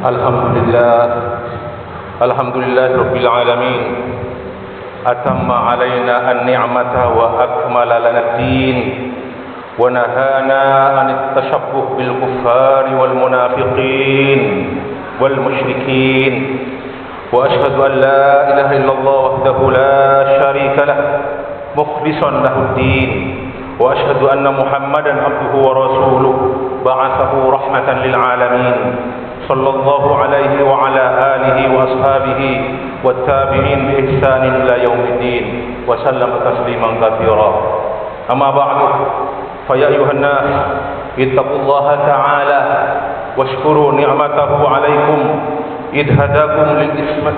Alhamdulillah, Alhamdulillah Rabbil Alamin. Atamma alaina an-ni'mata wa akmala lana ad-din wa nahana an at-tashabbuh bil kuffari wal munafiqin wal musyrikin. Wa ashhadu an la ilaha illallah wahdahu la syarika lah mukhlishan lahu ad-din. Wa ashhadu anna Muhammadan abduhu wa rasuluh ba'athahu rahmatan lil alamin. Sallallahu alaihi wa ala alihi wa ashabihi wattabi'in bi ihsanin ila yaumiddin wa sallam tasliman katsira. Amma ba'du, fa ya ayuhan nas ittaqullaha ta'ala washkuru ni'matahu 'alaikum id hadakum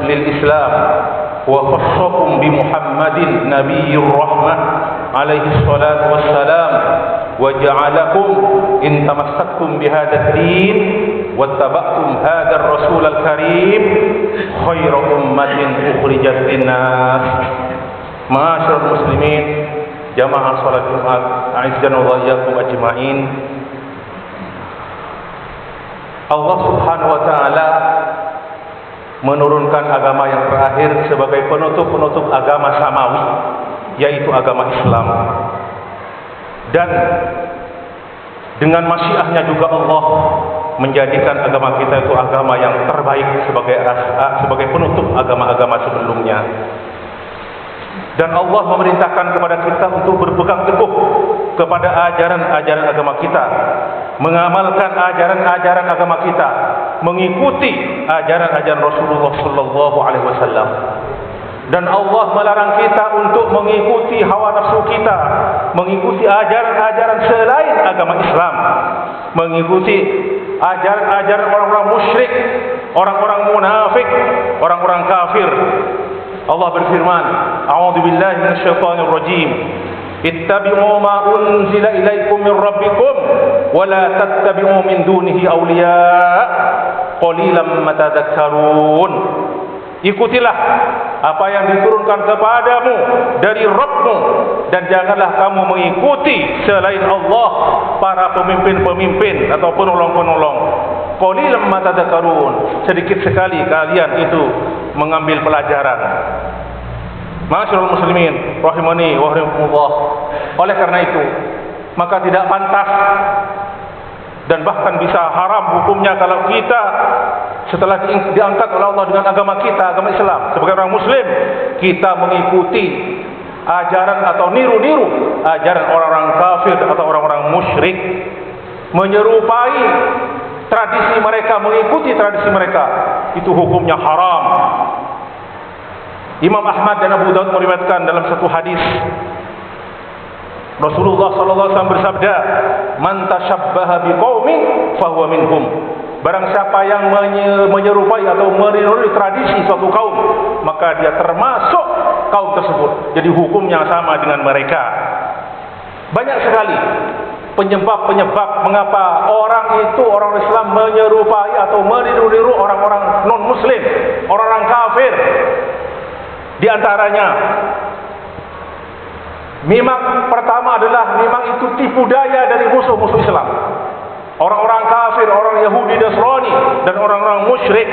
lil Islam wa khassakum bi Muhammadin nabiyyir rahmah alaihi salatu wassalam wa ja'alakum in tamassaktum bihadzal din wattaba'tum hadzal rasul al-karim khairu ummatin ukhrijat lin-nas. Ma'asyiral muslimin, jamaah salat Jumat, a'azzana wa iyyakum ajma'in. Allah Subhanahu wa taala menurunkan agama yang terakhir sebagai penutup agama samawi, yaitu agama Islam. Dan dengan masyiahnya juga Allah menjadikan agama kita itu agama yang terbaik sebagai penutup agama-agama sebelumnya. Dan Allah memerintahkan kepada kita untuk berpegang teguh kepada ajaran-ajaran agama kita, mengamalkan ajaran-ajaran agama kita, mengikuti ajaran-ajaran Rasulullah sallallahu alaihi wasallam. Dan Allah melarang kita untuk mengikuti hawa nafsu kita, mengikuti ajaran-ajaran selain agama Islam, mengikuti ajaran-ajaran orang-orang musyrik, orang-orang munafik, orang-orang kafir. Allah berfirman, a'udzubillahi minasyaitonir rajim. Ittabi'u ma unzila ilaikum min rabbikum wa la tattabi'u min dunihi awliya qalilan ma tadhakkarun. Ikutilah apa yang diturunkan kepadamu dari Rabbmu, dan janganlah kamu mengikuti selain Allah para pemimpin-pemimpin atau penolong-penolong. Qalilan ma tadhakkarun, sedikit sekali kalian itu mengambil pelajaran. Ma'asyiral muslimin rahimani wa rahimakumullah. Oleh karena itu, maka tidak pantas dan bahkan bisa haram hukumnya kalau kita setelah diangkat oleh Allah dengan agama kita, agama Islam, sebagai orang muslim, kita mengikuti ajaran atau niru-niru ajaran orang-orang kafir atau orang-orang musyrik, menyerupai tradisi mereka, mengikuti tradisi mereka, itu hukumnya haram. Imam Ahmad dan Abu Daud meriwayatkan dalam satu hadis, Rasulullah sallallahu alaihi wasallam bersabda, "Man tashabbaha biqaumin fahuwa minhum." Barang siapa yang menyerupai atau meniru tradisi suatu kaum, maka dia termasuk kaum tersebut. Jadi hukumnya sama dengan mereka. Banyak sekali penyebab-penyebab mengapa orang Islam menyerupai atau meniru-niru orang-orang non-muslim, orang-orang kafir. Di antaranya, memang pertama adalah memang itu tipu daya dari musuh-musuh Islam. Orang-orang kafir, orang Yahudi, Nasrani, dan orang-orang musyrik.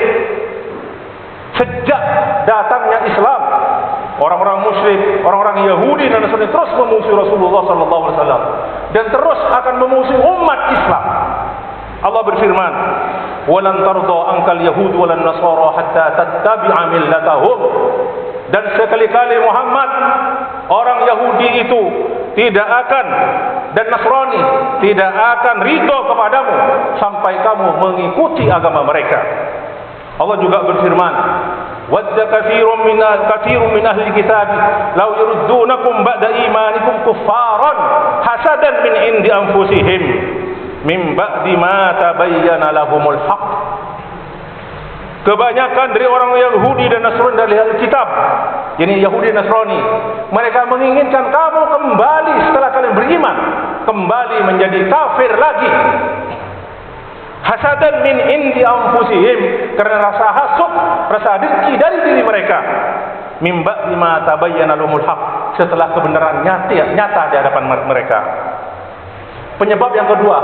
Sejak datangnya Islam, orang-orang musyrik, orang-orang Yahudi dan Nasrani terus memusuhi Rasulullah SAW dan terus akan memusuhi umat Islam. Allah berfirman, "Walan tarda ankal yahud walan nasara hatta tattabi'a millatahum." Dan sekali-kali Muhammad, orang Yahudi itu tidak akan, dan Nasrani tidak akan ridho kepadamu sampai kamu mengikuti agama mereka. Allah juga berfirman, "Wadda katsirun min ahli kitab law yurdunakum ba'da imanikum kuffaran hasadan min indi anfusihim min ba'di ma tabayyana lahumul haqq." Kebanyakan dari orang Yahudi dan Nasrani dari ahli kitab, yakni Yahudi dan Nasrani, mereka menginginkan kamu kembali setelah kalian beriman, kembali menjadi kafir lagi. Hasadan min indi anfusihim, karena rasa hasud, rasa dengki dari diri mereka. Min ba'di ma tabayyana lahumul haqq, setelah kebenaran nyata di hadapan mereka. Penyebab yang kedua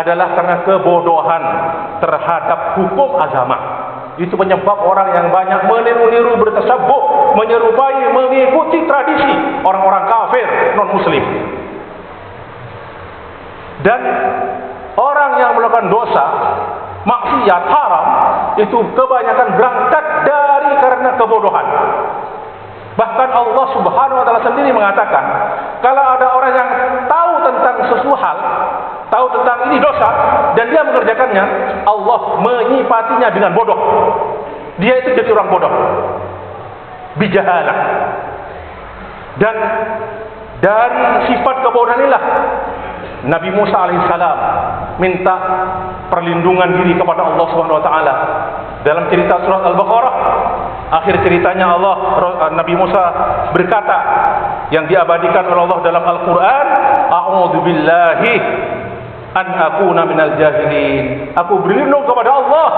adalah karena kebodohan terhadap hukum agama. Itu penyebab orang yang banyak meniru-niru, bertasabbuh, menyerupai, mengikuti tradisi orang-orang kafir non-muslim. Dan orang yang melakukan dosa, maksiat, haram, itu kebanyakan berangkat dari karena kebodohan. Bahkan Allah Subhanahu wa taala sendiri mengatakan, kalau ada orang yang tahu tentang sesuatu hal, tahu tentang ini dosa dan dia mengerjakannya, Allah menyifatinya dengan bodoh. Dia itu jadi orang bodoh, bijahalah. Dan dari sifat kebodohan inilah Nabi Musa alaihissalam minta perlindungan diri kepada Allah Subhanahu wa taala. Dalam cerita surat Al-Baqarah, akhir ceritanya Nabi Musa berkata, yang diabadikan oleh Allah dalam Al-Qur'an, a'udzubillahi an akuna minal jahilin. Aku berlindung kepada Allah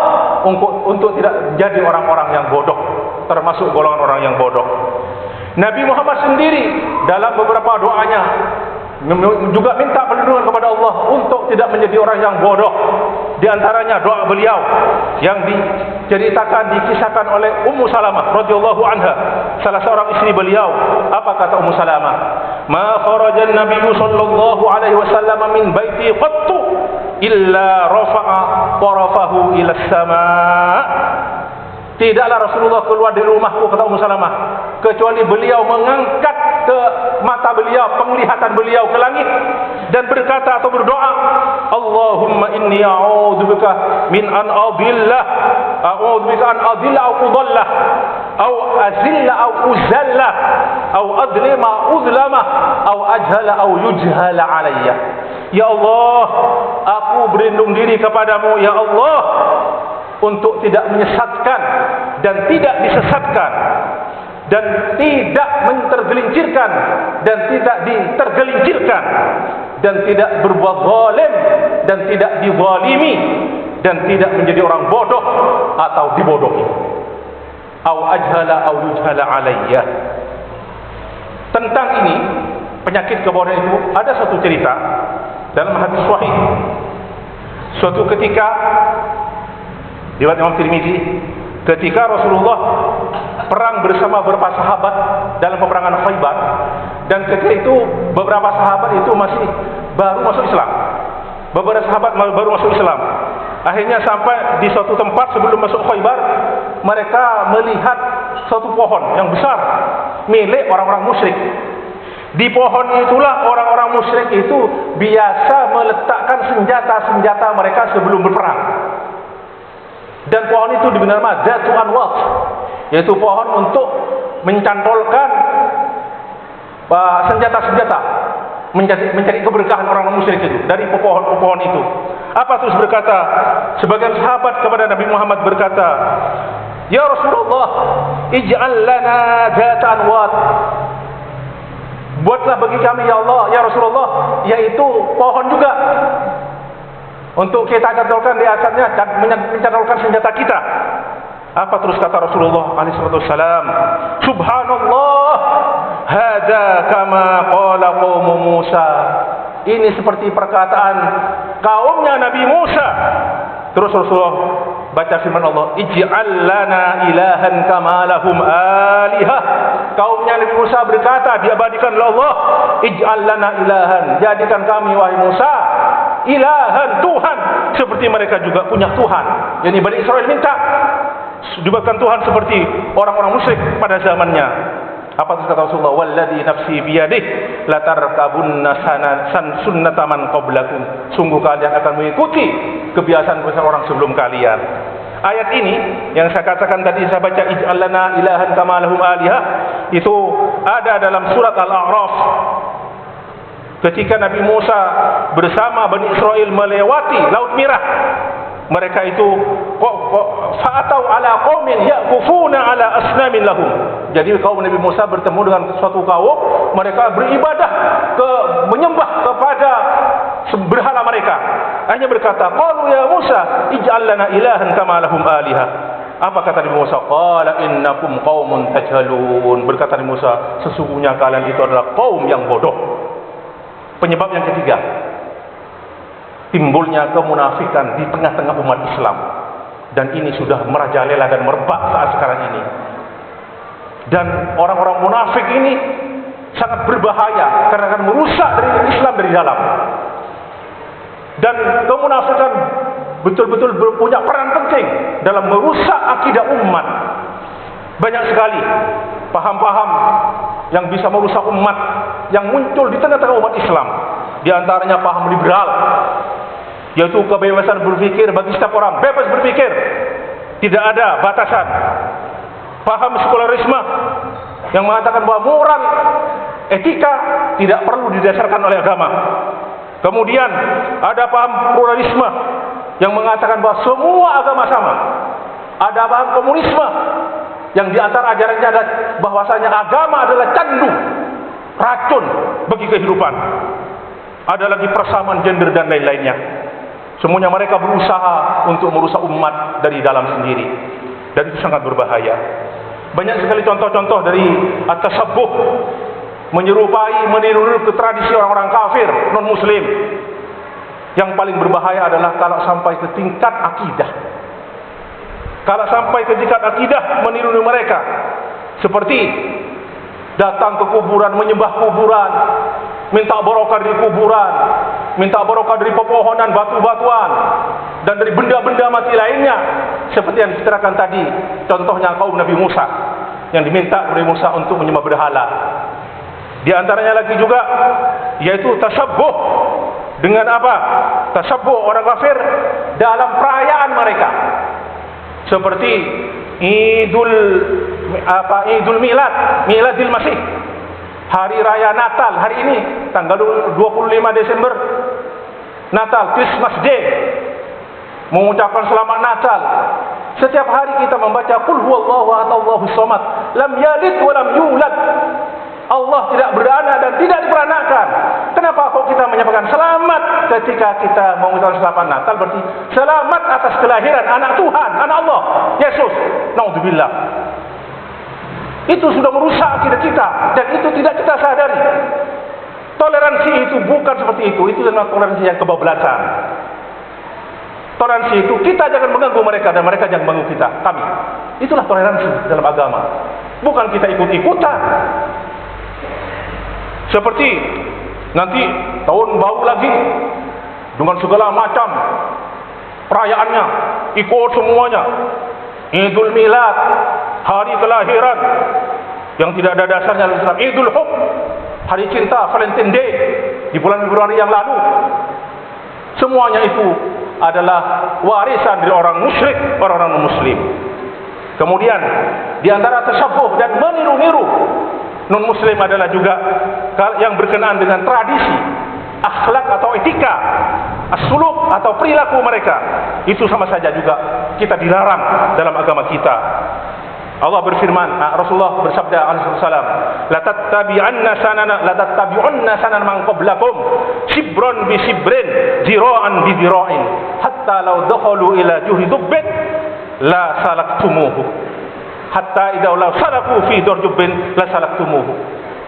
untuk tidak jadi orang-orang yang bodoh, termasuk golongan orang yang bodoh. Nabi Muhammad sendiri dalam beberapa doanya juga minta perlindungan kepada Allah untuk tidak menjadi orang yang bodoh. Di antaranya doa beliau yang diceritakan, dikisahkan oleh Ummu Salamah radhiyallahu anha, salah seorang istri beliau. Apa kata Ummu Salamah? Ma kharajan Nabi sallallahu alaihi wasallam min baiti qattu illa rafa'a tarafahu ila as-sama'. Tidaklah Rasulullah keluar dari rumahku, kata Ummu Salamah, kecuali beliau mengangkat ke mata beliau, penglihatan beliau ke langit dan berkata atau berdoa, Allahumma inni a'udzubika min an adillah, a'udzubika an adilla au udallah, au azilla au uzalla, au adlima uzlama, au ajhala au yujhala alayya. Ya Allah, aku berlindung diri kepadamu, ya Allah, untuk tidak menyesatkan dan tidak disesatkan, dan tidak mentergelincirkan dan tidak ditergelincirkan, dan tidak berbuat zalim dan tidak dizalimi, dan tidak menjadi orang bodoh atau dibodohi. Au ajhala au yujhala alayya. Tentang ini, penyakit kebodohan itu, ada satu cerita dalam hadis sahih. Suatu ketika riwayat Imam Tirmizi, ketika Rasulullah perang bersama beberapa sahabat dalam peperangan Khaybar, dan ketika itu beberapa sahabat itu masih baru masuk Islam. Beberapa sahabat baru masuk Islam. Akhirnya sampai di suatu tempat sebelum masuk Khaybar, mereka melihat suatu pohon yang besar milik orang-orang musyrik. Di pohon itulah orang-orang musyrik itu biasa meletakkan senjata-senjata mereka sebelum berperang. Dan pohon itu diberi nama Zatu Anwat, yaitu pohon untuk mencantolkan senjata-senjata, mencari keberkahan orang musyrik itu dari pohon itu. Apa terus berkata sebagian sahabat kepada Nabi Muhammad, berkata, Ya Rasulullah, ij'al lana Zatu Anwat, buatlah bagi kami ya Allah, ya Rasulullah, yaitu pohon juga, untuk kita cantolkan di atasnya, mencantolkan senjata kita. Apa terus kata Rasulullah alaihissalam? Subhanallah, hadza kama qala qaum Musa. Ini seperti perkataan kaumnya Nabi Musa. Terus Rasulullah baca firman Allah, ij'al lana ilahan kama lahum alihah. Kaumnya Nabi Musa berkata, diabadikan oleh Allah, ij'al lana ilahan, jadikan kami wahai Musa ilahan, Tuhan, seperti mereka juga punya Tuhan. Yani Bani Israel minta dibuatkan Tuhan seperti orang-orang musyrik pada zamannya. Apa itu kata Rasulullah? Walladzi nafsi biyadihi latarkabunna sunnata man qablakum. Sungguh kalian akan mengikuti kebiasaan-kebiasaan orang sebelum kalian. Ayat ini yang saya katakan tadi, saya baca ij'al lana ilahan kama lahum alihah, itu ada dalam surat Al-A'raf. Ketika Nabi Musa bersama Bani Israel melewati Laut Merah, mereka itu fa'atau ala qaumin yaqufuna ala asnamin lahum. Jadi kaum Nabi Musa bertemu dengan suatu kaum, mereka beribadah menyembah kepada berhala mereka. Hanya berkata, qalu ya Musa ij'al lana ilahan kama lahum alihah. Apa kata Nabi Musa? Qala innakum qaumun tajhalun. Berkata Nabi Musa, sesungguhnya kalian itu adalah kaum yang bodoh. Penyebab yang ketiga, timbulnya kemunafikan di tengah-tengah umat Islam. Dan ini sudah merajalela dan merebak saat sekarang ini. Dan orang-orang munafik ini sangat berbahaya karena akan merusak dari Islam dari dalam. Dan kemunafikan betul-betul punya peran penting dalam merusak akidah umat. Banyak sekali paham-paham yang bisa merusak umat yang muncul di tengah-tengah umat Islam. Di antaranya paham liberal, yaitu kebebasan berpikir bagi setiap orang, bebas berpikir, tidak ada batasan. Paham sekularisme yang mengatakan bahwa moral, etika tidak perlu didasarkan oleh agama. Kemudian ada paham pluralisme yang mengatakan bahwa semua agama sama. Ada paham komunisme yang di antara ajarannya adalah bahwasanya agama adalah candu, racun bagi kehidupan. Ada lagi persamaan gender dan lain-lainnya. Semuanya mereka berusaha untuk merusak umat dari dalam sendiri, dan itu sangat berbahaya. Banyak sekali contoh-contoh dari at-tashabbuh, menyerupai, meniru ke tradisi orang-orang kafir, non-muslim. Yang paling berbahaya adalah kalau sampai ke tingkat akidah. Kalau sampai ke tingkat akidah, meniru mereka. Seperti datang ke kuburan, menyembah kuburan, minta barokah dari kuburan, minta barokah dari pepohonan, batu-batuan, dan dari benda-benda mati lainnya. Seperti yang diceritakan tadi, contohnya kaum Nabi Musa, yang diminta oleh Musa untuk menyembah berhala. Di antaranya lagi juga, yaitu tashabbuh dengan apa? Tashabbuh orang kafir dalam perayaan mereka. Seperti Idul Milad, Miladil Masih, hari raya Natal hari ini tanggal 25 Desember, Natal, Christmas Day, mengucapkan selamat Natal. Setiap hari kita membaca qul huwallahu ahad Allahus samad, lam yalid wa lam yulad. Allah tidak beranak dan tidak diperanakan. Kenapa kok kita menyampaikan selamat ketika kita mengucapkan selamat Natal? Berarti selamat atas kelahiran anak Tuhan, anak Allah, Yesus. Naudzubillah. Itu sudah merusak akidah kita, dan itu tidak kita sadari. Toleransi itu bukan seperti itu adalah toleransi yang kebablasan. Toleransi itu kita jangan mengganggu mereka dan mereka jangan mengganggu kita, kami. Itulah toleransi dalam agama. Bukan kita ikut-ikutan. Seperti nanti tahun baru lagi dengan segala macam perayaannya, ikut semuanya. Idul Milad, hari kelahiran yang tidak ada dasarnya dalam Islam. Idul Hub, hari cinta, Valentine Day di bulan Februari yang lalu. Semuanya itu adalah warisan dari orang musyrik, orang-orang muslim. Kemudian di antara tashabbuh dan meniru-niru non-muslim adalah juga yang berkenaan dengan tradisi, akhlak atau etika, as-suluk atau perilaku mereka. Itu sama saja juga kita dilarang dalam agama kita. Allah berfirman, Rasulullah bersabda alaihi wasallam, la tattabi'unna sanana man qablakum shibran bi shibrin, zira'an bi zira'in, hatta law dakhalu ila juhri dubbin la salaktumuhu, hatta idza law salaku fi durjubbin la salaktumuhu.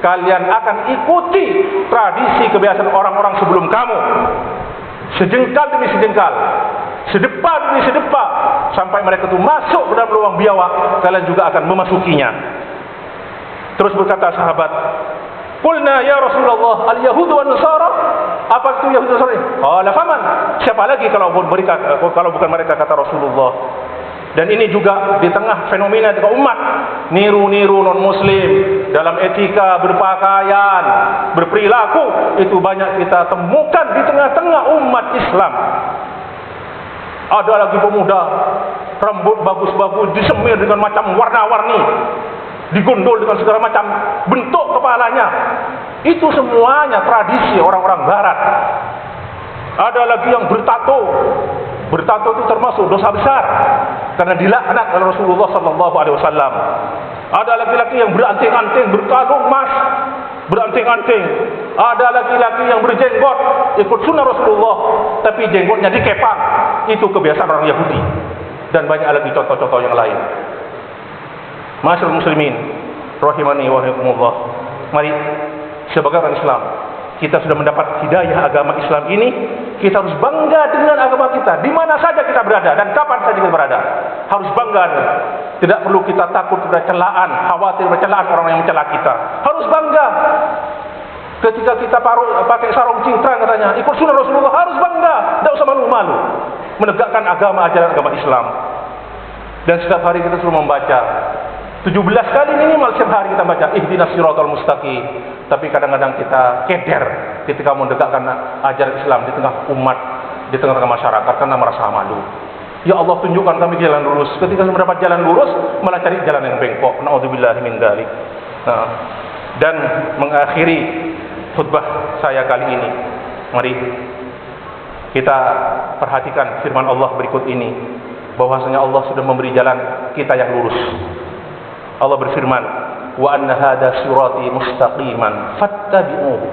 Kalian akan ikuti tradisi kebiasaan orang-orang sebelum kamu, sejengkal demi sejengkal, sedepa demi sedepa, sampai mereka itu masuk ke dalam lubang biawak, kalian juga akan memasukinya. Terus berkata sahabat, qulna ya Rasulullah, al-yahud wa nasara? Apa itu Yahudi dan Nasara? Qala faman? Siapa lagi kalau bukan mereka, kata Rasulullah. Dan ini juga di tengah fenomena di umat, niru-niru non-muslim dalam etika, berpakaian, berperilaku, itu banyak kita temukan di tengah-tengah umat Islam. Ada lagi pemuda, rambut bagus-bagus, disemir dengan macam warna-warni, digondol dengan segala macam bentuk kepalanya. Itu semuanya tradisi orang-orang barat. Ada lagi yang bertato. Bertato itu termasuk dosa besar karena dilaknat oleh Rasulullah sallallahu alaihi wasallam. Ada laki-laki yang beranting-anting, berkalung emas, beranting-anting. Ada laki-laki yang berjenggot, ikut sunnah Rasulullah, tapi jenggotnya dikepang. Itu kebiasaan orang Yahudi. Dan banyak lagi contoh-contoh yang lain. Masyaallah muslimin rahimani wa rahimakumullah. Mari sebagai orang Islam kita sudah mendapat hidayah agama Islam ini, kita harus bangga dengan agama kita. Di mana saja kita berada dan kapan saja kita berada, harus bangga. Tidak perlu kita takut pada celaan, khawatir pada celaan orang yang mencela kita. Harus bangga. Ketika kita pakai sarung cingkrang katanya, ikut sunnah Rasulullah, harus bangga. Tidak usah malu-malu menegakkan ajaran agama Islam. Dan setiap hari kita selalu membaca 17 kali minimal setiap hari kita baca ihdinas siratal mustaqim. Tapi kadang-kadang kita keder ketika menegakkan ajaran Islam di tengah umat, di tengah-tengah masyarakat karena merasa malu. Ya Allah, tunjukkan kami jalan lurus. Ketika mendapat jalan lurus, malah cari jalan yang bengkok. Na'udzubillahi min dzalik. Nah, dan mengakhiri khutbah saya kali ini, mari kita perhatikan firman Allah berikut ini, bahwasanya Allah sudah memberi jalan kita yang lurus. Allah berfirman, wa anna hadza sirati mustaqiman fattabi'uhu.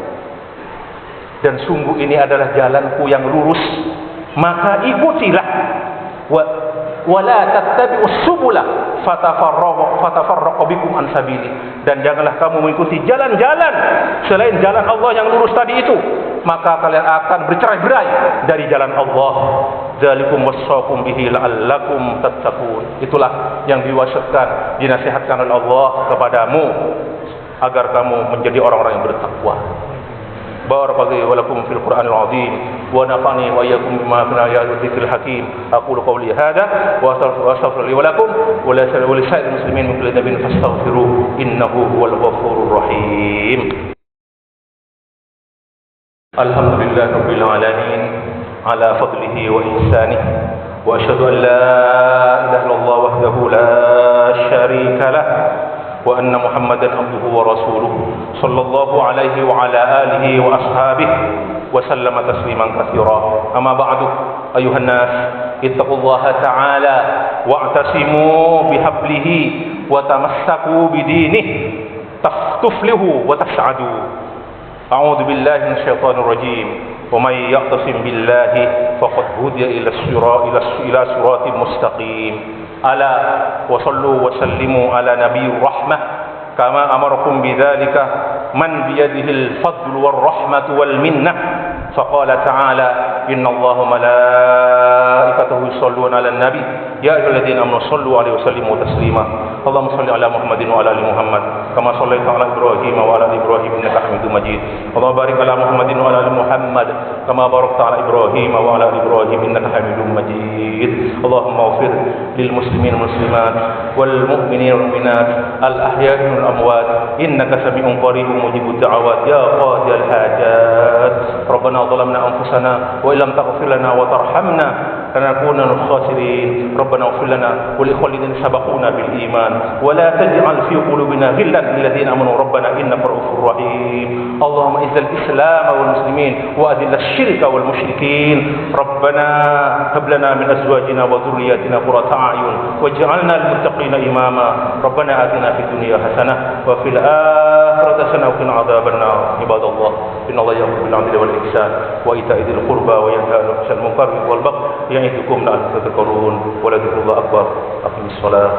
Dan sungguh ini adalah jalanku yang lurus, maka ikutilah. Wa la tattabi'us subula fatafarraqu bikum an sabili. Dan janganlah kamu mengikuti jalan-jalan selain jalan Allah yang lurus tadi itu, maka kalian akan bercerai-berai dari jalan Allah. Dzalikum wassaqum bihi la'allakum tattaqun. Itulah yang diwasiatkan, dinasihatkan oleh Allah kepadamu agar kamu menjadi orang-orang yang bertakwa. Barakallahu wa lakum fil Qur'anil azim wa nafa'ani wa iyyakum bima fil ayatil dzikril hakim. Aqulu qawli hadza wa astaghfiru li wa lakum wa li sa'iril muslimin min kulli dhanbin fastaghfiruhu innahu huwal ghafurur rahim. Alhamdulillahi rabbil alamin ala fadlihi wa ihsanihi wa asyhadu an la ilaha illallah wahdahu la syarika lah wa anna Muhammadan abduhu wa rasuluhu sallallahu alaihi wa ala alihi wa ashabihi wa sallama tasliman katsira. Amma ba'du, ayuhan nas, ittaqullaha ta'ala wa'tasimu bihablihi wa tamassaku bidinihi tuflihu wa tas'adu. A'udzu billahi minasyaitonir rajim. Wa may ya'tasim billahi faqad hudiya ila siratil mustaqim. Ala wa sallu wa sallimu ala nabiyir rahmah kama amarakum bidzalika man biyadihil fadlu war rahmatu wal minnah. Faqala ta'ala innallaha malaikatahu yusholluna 'alan nabi ya ayyuhalladzina amanu shallu 'alaihi wa sallimu taslima. Allahumma shalli 'ala Muhammadin wa 'ala ali Muhammad kama shallaita 'ala Ibrahim wa 'ala ali Ibrahim innaka Hamidum Majid. Allahumma barik 'ala Muhammadin wa 'ala ali Muhammad kama barakta 'ala Ibrahim wa 'ala ali Ibrahim innaka Hamidum Majid. Allahumma ighfir lil muslimin wal muslimat wal mu'minin wal mu'minat al ahya'i wal amwat innaka sami'un qaribun mujibud da'awat ya qadiyal hajat. Rabbana ظلمنا أنفسنا وإن لم تغفر لنا وترحمنا لنكونن من الخاسرين. ربنا اغفر لنا ولإخواننا الذين سبقونا بالإيمان ولا تجعل في قلوبنا غلا للذين آمنوا ربنا إنك رؤوف رحيم. اللهم اعز الإسلام والمسلمين وأذل الشرك والمشركين. ربنا هب لنا من أزواجنا وذرياتنا قرة أعين واجعلنا للمتقين إماما. ربنا آتنا في الدنيا حسنة وفي الآخرة حسنة وقنا عذاب النار. عباد الله إن الله يأمر بالعدل والإحسان وإيتاء ذي القربى وينهى عن المنكر والبغي يعظكم لعلكم تذكرون ولذكر الله أكبر. أقم الصلاة.